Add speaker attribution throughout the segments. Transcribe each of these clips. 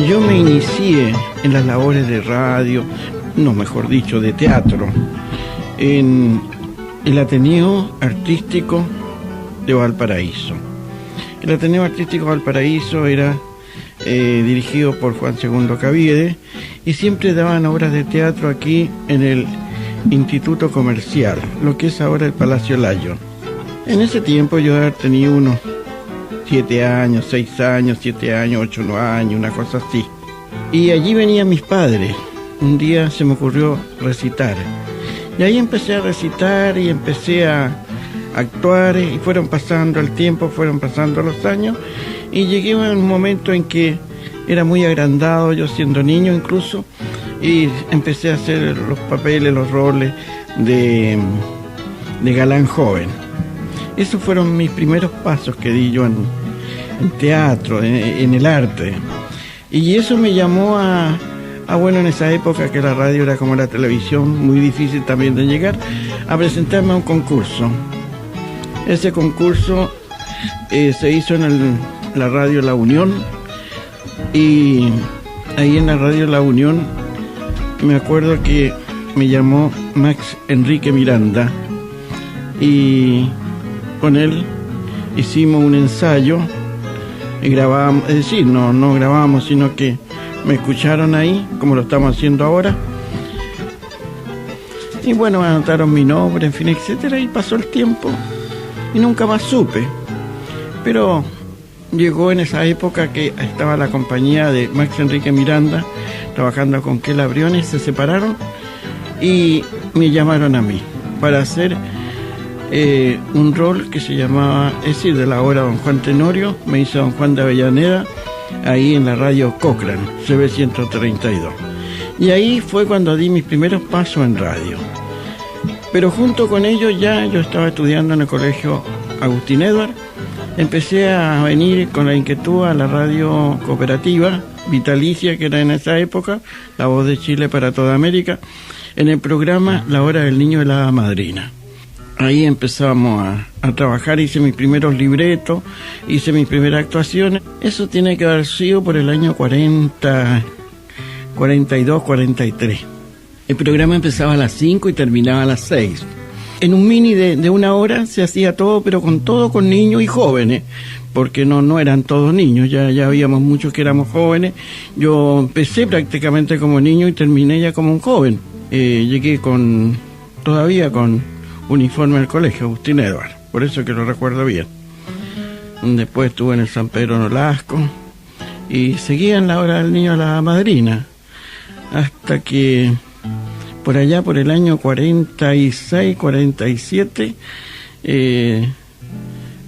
Speaker 1: Yo me inicié en las labores de radio, no, mejor dicho, de teatro, en el Ateneo Artístico de Valparaíso. El Ateneo Artístico de Valparaíso era dirigido por Juan II Caviedes y siempre daban obras de teatro aquí en el Instituto Comercial, lo que es ahora el Palacio Lyon. En ese tiempo yo tenía unos 7 años, 6 años, 7 años, 8, 9 años, una cosa así. Y allí venían mis padres. Un día se me ocurrió recitar. Y ahí empecé a recitar y empecé a actuar y fueron pasando el tiempo, fueron pasando los años y llegué a un momento en que era muy agrandado, yo siendo niño incluso, y empecé a hacer los papeles, los roles de galán joven. Esos fueron mis primeros pasos que di yo en teatro, en el arte. Y eso me llamó bueno, en esa época que la radio era como la televisión, muy difícil también de llegar, a presentarme a un concurso. Ese concurso se hizo en la radio La Unión, y ahí en la radio La Unión me acuerdo que me llamó Max Enrique Miranda y con él hicimos un ensayo y grabábamos, es decir, no grabábamos, sino que me escucharon ahí, como lo estamos haciendo ahora. Y bueno, anotaron mi nombre, en fin, etcétera, y pasó el tiempo y nunca más supe. Pero llegó en esa época que estaba la compañía de Max Enrique Miranda trabajando con Kela Briones, se separaron y me llamaron a mí para hacer un rol que se llamaba, es decir, de la obra Don Juan Tenorio, me hizo Don Juan de Avellaneda, ahí en la radio Cochrane, CB 132. Y ahí fue cuando di mis primeros pasos en radio. Pero junto con ello ya yo estaba estudiando en el colegio Agustín Edward, empecé a venir con la inquietud a la radio cooperativa vitalicia, que era en esa época, La Voz de Chile para toda América, en el programa La Hora del Niño y la Hada Madrina. Ahí empezamos a trabajar, hice mis primeros libretos, hice mis primeras actuaciones. Eso tiene que haber sido por el año 40, 42, 43. El programa empezaba a las 5 y terminaba a las 6. En un mini de 1 hora se hacía todo, pero con niños y jóvenes, porque no eran todos niños, ya habíamos muchos que éramos jóvenes. Yo empecé prácticamente como niño y terminé ya como un joven. Llegué todavía con uniforme al colegio Agustín Edward, por eso que lo recuerdo bien. Después estuve en el San Pedro Nolasco y seguía en la Hora del Niño a la Madrina, hasta que por allá por el año 46, 47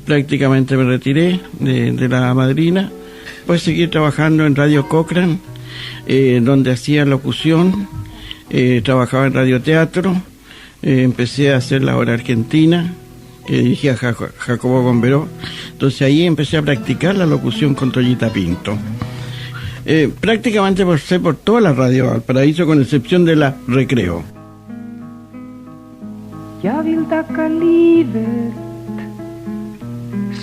Speaker 1: prácticamente me retiré de la Madrina. Pues seguí trabajando en Radio Cochrane, donde hacía locución, trabajaba en radioteatro. Empecé a hacer la Hora Argentina, que dirigía Jacobo Gomberó. Entonces ahí empecé a practicar la locución con Toyita Pinto. Prácticamente pasé por toda la radio Valparaíso, con excepción de la Recreo.
Speaker 2: Jag vill tacka livet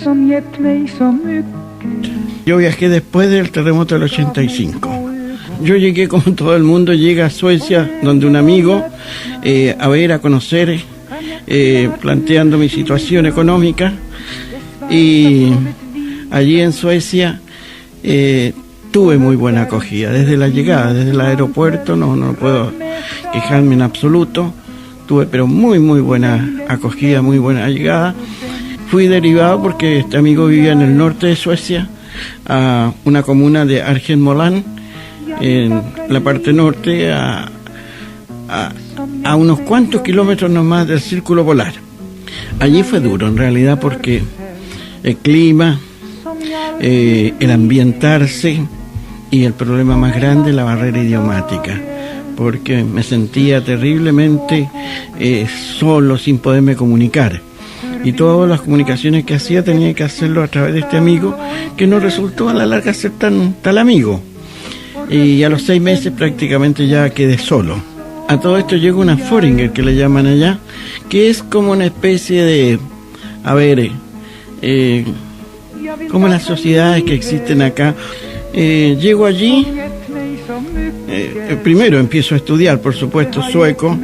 Speaker 2: som gett mig så mycket.
Speaker 1: Yo viajé después del terremoto del 85. Yo llegué como todo el mundo, llega a Suecia, donde un amigo, a conocer, planteando mi situación económica, y allí en Suecia tuve muy buena acogida, desde la llegada, desde el aeropuerto, no puedo quejarme en absoluto, tuve pero muy buena acogida, muy buena llegada. Fui derivado porque este amigo vivía en el norte de Suecia, a una comuna de Argenmoland, en la parte norte, a unos cuantos kilómetros nomás del Círculo Polar. Allí fue duro en realidad, porque el clima, el ambientarse, y el problema más grande, la barrera idiomática, porque me sentía terriblemente solo, sin poderme comunicar, y todas las comunicaciones que hacía tenía que hacerlo a través de este amigo, que no resultó a la larga ser tal amigo. Y a los 6 meses prácticamente ya quedé solo. A todo esto llegó una Foreigner, que le llaman allá, que es como una especie de, como las sociedades que existen acá. Llego allí, primero empiezo a estudiar, por supuesto, sueco.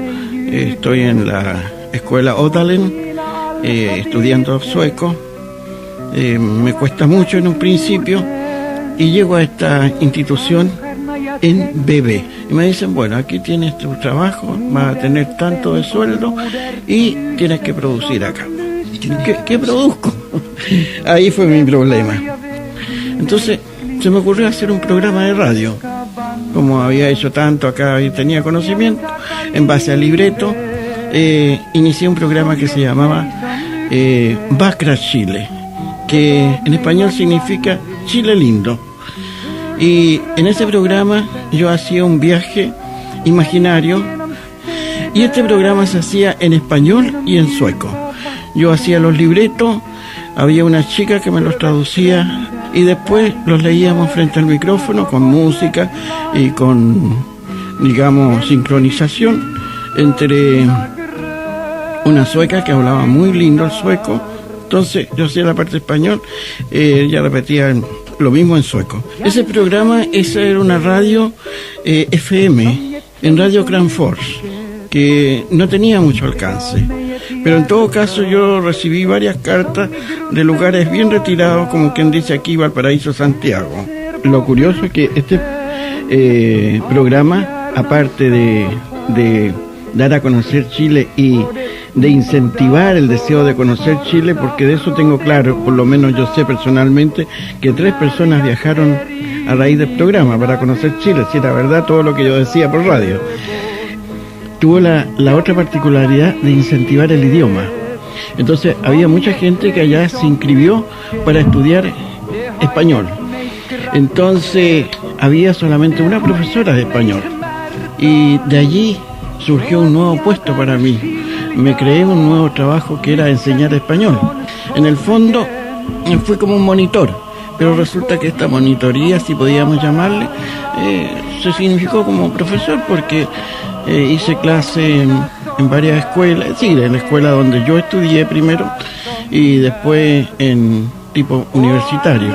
Speaker 1: Estoy en la escuela Odalen, estudiando sueco. Me cuesta mucho en un principio y llego a esta institución en BB y me dicen, bueno, aquí tienes tu trabajo, vas a tener tanto de sueldo y tienes que producir acá. ¿Qué produzco? Ahí fue mi problema. Entonces se me ocurrió hacer un programa de radio. Como había hecho tanto acá y tenía conocimiento, en base al libreto, inicié un programa que se llamaba Bacra Chile, que en español significa Chile lindo. Y en ese programa yo hacía un viaje imaginario y este programa se hacía en español y en sueco. Yo hacía los libretos, había una chica que me los traducía y después los leíamos frente al micrófono con música y con, digamos, sincronización entre una sueca que hablaba muy lindo el sueco. Entonces yo hacía la parte español, ella repetía lo mismo en sueco. Ese programa, esa era una radio FM, en Radio Cranfors, que no tenía mucho alcance. Pero en todo caso yo recibí varias cartas de lugares bien retirados, como quien dice aquí Valparaíso, Santiago. Lo curioso es que este programa, aparte de dar a conocer Chile y de incentivar el deseo de conocer Chile, porque de eso tengo claro, por lo menos yo sé personalmente, que 3 personas viajaron a raíz del programa para conocer Chile, si era verdad todo lo que yo decía por radio. Tuvo la otra particularidad de incentivar el idioma. Entonces había mucha gente que allá se inscribió para estudiar español. Entonces había solamente una profesora de español y de allí surgió un nuevo puesto para mí. Me creé un nuevo trabajo que era enseñar español. En el fondo fui como un monitor, pero resulta que esta monitoría, si podíamos llamarle, se significó como profesor porque hice clase en varias escuelas, sí, en la escuela donde yo estudié primero y después en tipo universitario.